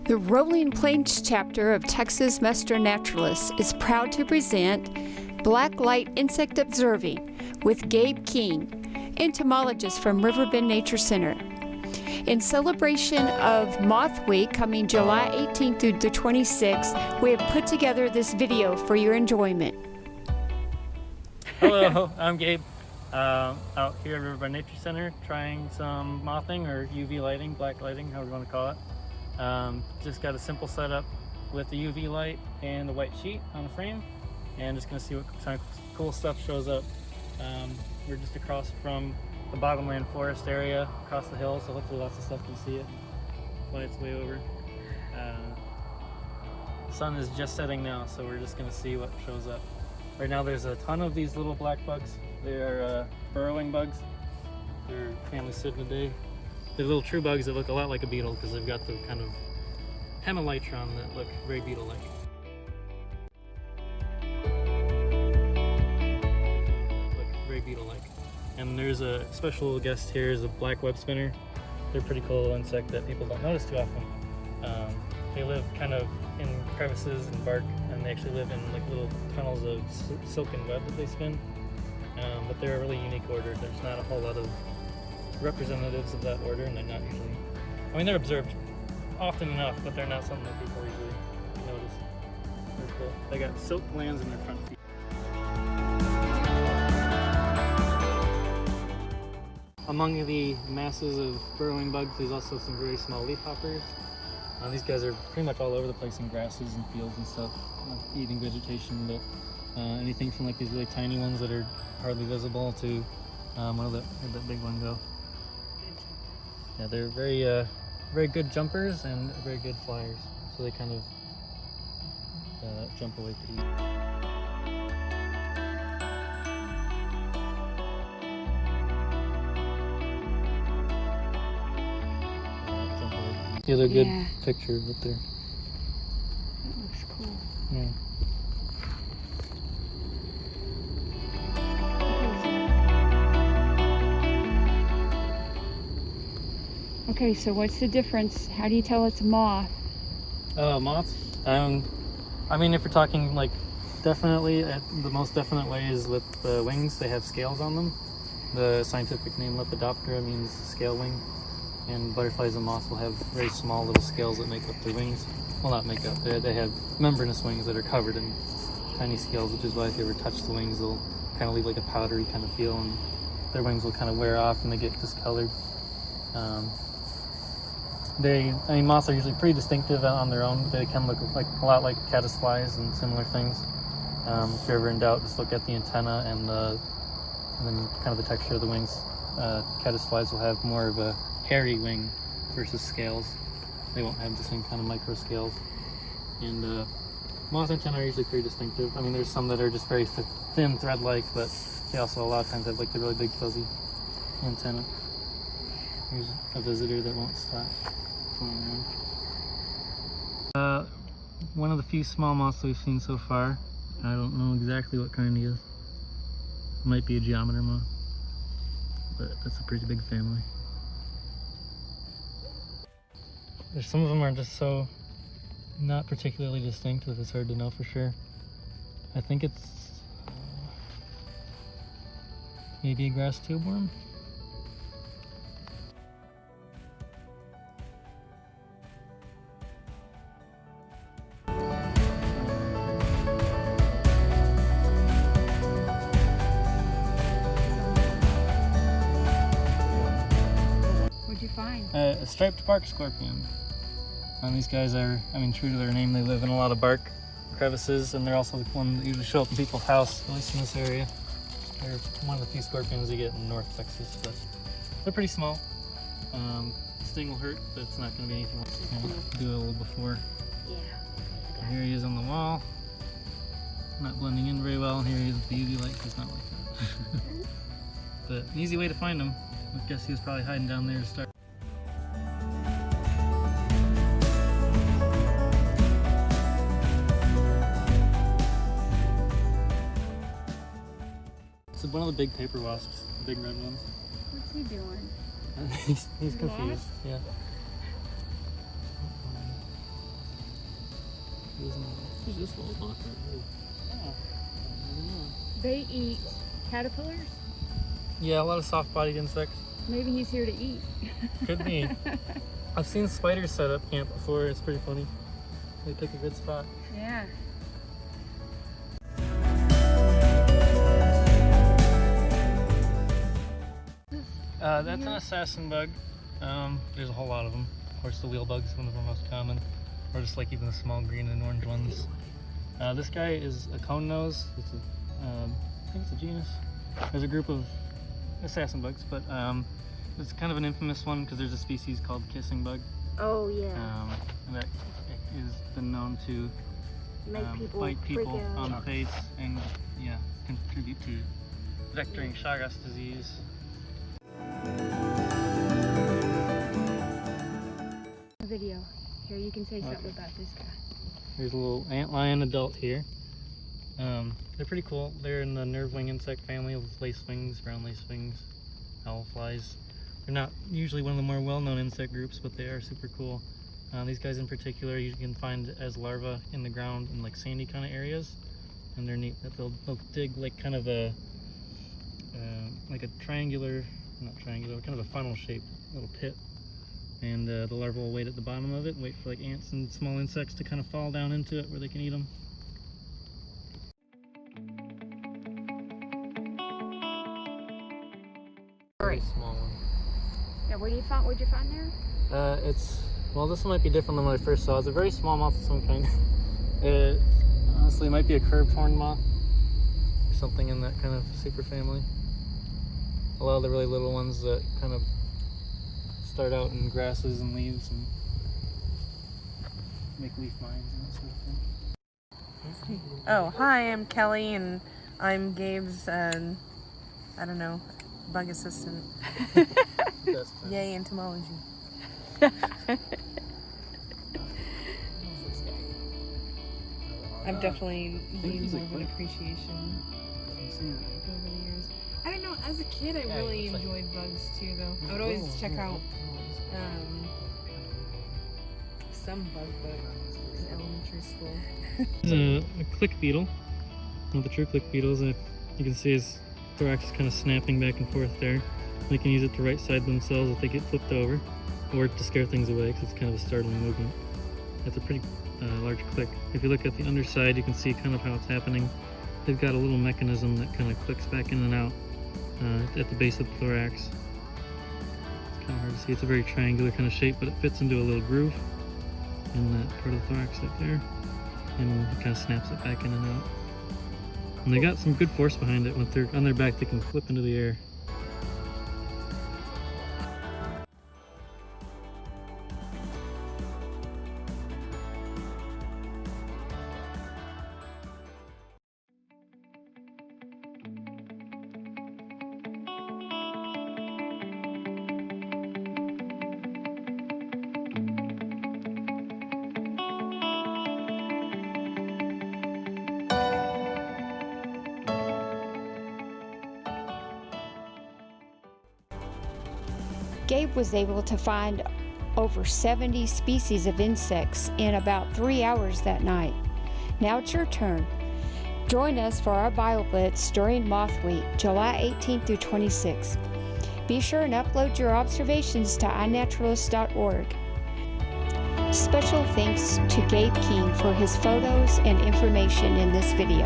The Rolling Plains chapter of Texas Mestra Naturalists is proud to present Black Light Insect Observing with Gabe King, entomologist from Riverbend Nature Center. In celebration of Moth Week coming July 18th through the 26th, we have put together this video for your enjoyment. Hello, I'm Gabe, out here at Riverbend Nature Center trying some mothing or UV lighting, black lighting, however you want to call it. Just got a simple setup with the UV light and the white sheet on the frame, and just going to see what kind of cool stuff shows up. We're just across from the bottomland forest area, across the hill, so hopefully lots of stuff can see it, fly its way over. The sun is just setting now, so we're just going to see what shows up. Right now there's a ton of these little black bugs. They're burrowing bugs. They're family Cygnidae. They're little true bugs that look a lot like a beetle because they've got the kind of hemelytron that look very beetle-like. And there's a special guest here is a black web spinner. They're a pretty cool little insect that people don't notice too often. They live kind of in crevices and bark, and they actually live in like little tunnels of silken web that they spin. But they're a really unique order. There's not a whole lot of representatives of that order, and they're not usually, I mean, they're observed often enough, but they're not something that people usually notice. They're cool. They got silk glands in their front feet. Among the masses of burrowing bugs, there's also some very small leafhoppers. These guys are pretty much all over the place in grasses and fields and stuff, eating vegetation, but anything from like these really tiny ones that are hardly visible to where'd that big one go? Yeah, they're very good jumpers and very good flyers, so they kind of jump away pretty easy. Yeah, they're good picture up there. That looks cool. Yeah. Okay, so what's the difference? How do you tell it's a moth? Moths? I mean, if you're talking like definitely, the most definite way is with the wings. They have scales on them. The scientific name Lepidoptera means scale wing. And butterflies and moths will have very small little scales that make up their wings. Well, not make up, they have membranous wings that are covered in tiny scales, which is why if you ever touch the wings, they'll kind of leave like a powdery kind of feel, and their wings will kind of wear off and they get discolored. Moths are usually pretty distinctive on their own. They can look like a lot like caddisflies and similar things. If you're ever in doubt, just look at the antenna and then kind of the texture of the wings. Caddisflies will have more of a hairy wing versus scales. They won't have the same kind of micro scales. And moth antennae are usually pretty distinctive. I mean, there's some that are just very thin thread-like, but they also a lot of times have like the really big fuzzy antenna. Here's a visitor that won't stop flying around. One of the few small moths we've seen so far. I don't know exactly what kind he is. It might be a geometer moth, but that's a pretty big family. There's some of them are just so not particularly distinct that it's hard to know for sure. I think it's maybe a grass tube worm. What'd you find? A striped bark scorpion. And these guys are, I mean, true to their name, they live in a lot of bark crevices, and they're also the one that usually show up in people's house, at least in this area. They're one of the few scorpions you get in North Texas, but they're pretty small. Sting will hurt, but it's not going to be anything else. Do it a little before. Yeah. And here he is on the wall, not blending in very well. Here he is with the UV light, it's not like that. But an easy way to find him. I guess he was probably hiding down there to start. It's one of the big paper wasps, the big red ones. What's he doing? He's confused, yeah. Who's this little moth right here? Oh, I don't know. They eat caterpillars? Yeah, a lot of soft-bodied insects. Maybe he's here to eat. Could be. I've seen spiders set up camp before. It's pretty funny. They pick a good spot. Yeah. That's an assassin bug. There's a whole lot of them. Of course, the wheel bug's one of the most common, or just like even the small green and orange ones. This guy is a cone nose. It's I think it's a genus. There's a group of assassin bugs, but it's kind of an infamous one because there's a species called kissing bug. Oh yeah. And that has been known to bite people on the face and contribute to vectoring Chagas disease. Video. Here, you can say something about this guy. There's a little antlion adult here. They're pretty cool. They're in the nervewing insect family with lace wings, brown lace wings, owl flies. They're not usually one of the more well-known insect groups, but they are super cool. These guys in particular you can find as larvae in the ground in like sandy kind of areas, and they're neat that they'll dig like kind of a like a triangular, not triangular, kind of a funnel shaped little pit, and the larvae will wait at the bottom of it and wait for like ants and small insects to kind of fall down into it where they can eat them. Very small one. Yeah, what'd you find there? Well, this one might be different than what I first saw. It's a very small moth of some kind. Honestly, it might be a curved horned moth or something in that kind of super family. A lot of the really little ones that kind of start out in grasses and leaves and make leaf mines and that sort of thing. Oh, hi, I'm Kelly, and I'm Gabe's, I don't know, bug assistant. Yay, entomology. I've definitely gained more of an appreciation over the years. I don't know, as a kid I really enjoyed bugs too, though. I would always check out some bug book in elementary school. This is a click beetle, one of the true click beetles, and you can see his thorax is kind of snapping back and forth there. They can use it to right side themselves if they get flipped over, or to scare things away because it's kind of a startling movement. It's a pretty large click. If you look at the underside, you can see kind of how it's happening. They've got a little mechanism that kind of clicks back in and out at the base of the thorax. It's kind of hard to see. It's a very triangular kind of shape, but it fits into a little groove in that part of the thorax up there, and it kind of snaps it back in and out. And they got some good force behind it. When they're on their back, they can flip into the air. Gabe was able to find over 70 species of insects in about 3 hours that night. Now it's your turn. Join us for our BioBlitz during Moth Week, July 18th through 26th. Be sure and upload your observations to iNaturalist.org. Special thanks to Gabe King for his photos and information in this video.